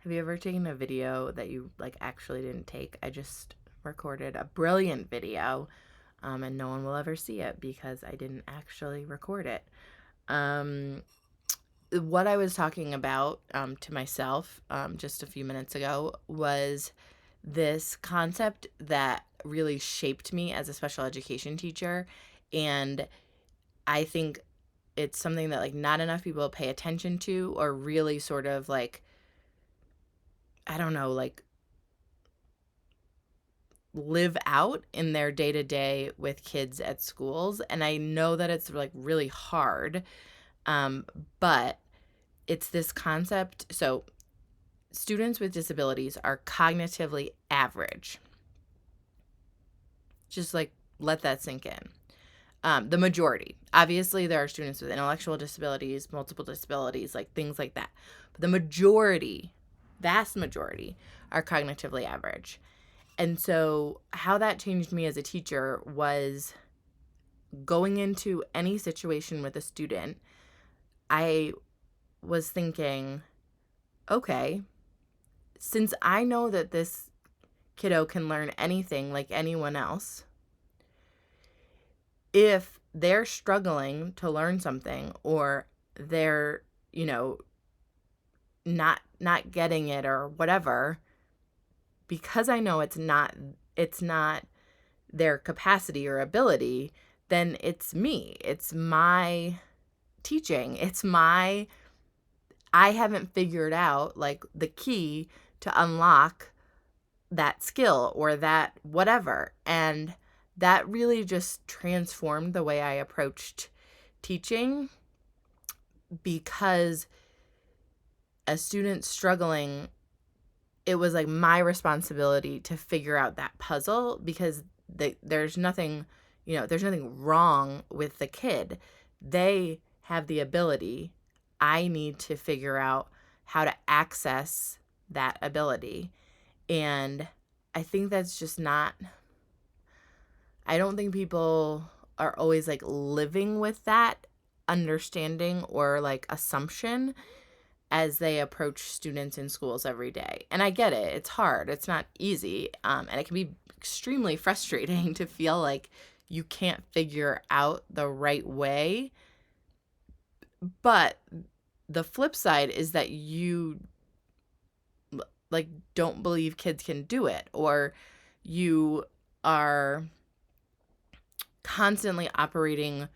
Have you ever taken a video that you actually didn't take? I just recorded a brilliant video, and no one will ever see it because I didn't actually record it. What I was talking about to myself just a few minutes ago was this concept that really shaped me as a special education teacher, and I think it's something that not enough people pay attention to or really sort of I don't know, live out in their day-to-day with kids at schools. And I know that it's really hard, but it's this concept. So students with disabilities are cognitively average. Just let that sink in. The majority. Obviously, there are students with intellectual disabilities, multiple disabilities, things like that. But the majority, vast majority, are cognitively average. And so how that changed me as a teacher was going into any situation with a student, I was thinking, okay, since I know that this kiddo can learn anything like anyone else, if they're struggling to learn something or they're, not getting it or whatever, because I know it's not their capacity or ability, then it's me. It's my teaching. I haven't figured out the key to unlock that skill or that whatever. And that really just transformed the way I approached teaching, because a student struggling, it was my responsibility to figure out that puzzle, because there's nothing wrong with the kid. They have the ability. I need to figure out how to access that ability. And I think that's just not, I don't think people are always living with that understanding or assumption as they approach students in schools every day. And I get it. It's hard. It's not easy. And it can be extremely frustrating to feel like you can't figure out the right way. But the flip side is that you don't believe kids can do it, or you are constantly operating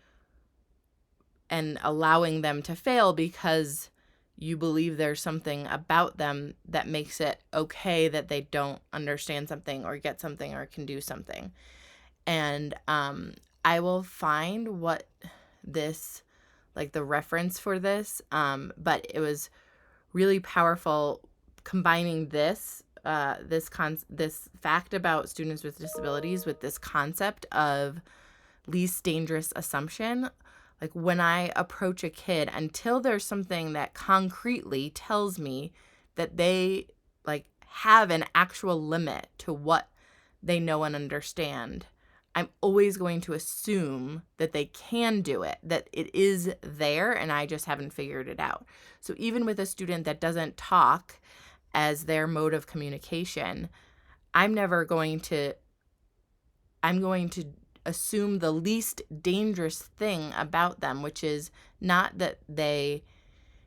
and allowing them to fail because you believe there's something about them that makes it okay that they don't understand something or get something or can do something. And I will find what this, the reference for this, but it was really powerful combining this fact about students with disabilities with this concept of least dangerous assumption. When I approach a kid, until there's something that concretely tells me that they have an actual limit to what they know and understand, I'm always going to assume that they can do it, that it is there, and I just haven't figured it out. So even with a student that doesn't talk as their mode of communication, I'm going to assume the least dangerous thing about them, which is not that they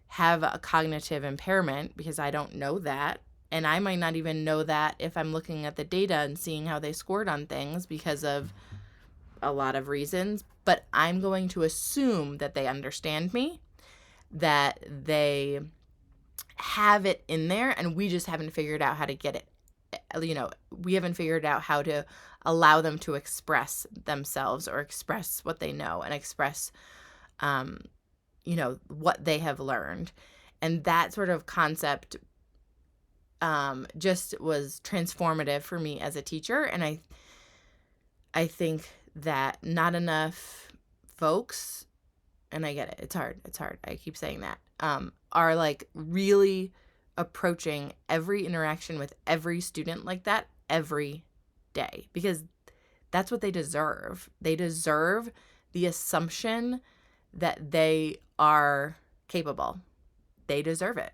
have a cognitive impairment, because I don't know that. And I might not even know that if I'm looking at the data and seeing how they scored on things because of a lot of reasons. But I'm going to assume that they understand me, that they have it in there, and we just haven't figured out how to get it. We haven't figured out how to allow them to express themselves or express what they know and express, what they have learned. And that sort of concept just was transformative for me as a teacher. And I think that not enough folks, and I get it, it's hard, I keep saying that, are really approaching every interaction with every student like that every day, because that's what they deserve. They deserve the assumption that they are capable. They deserve it.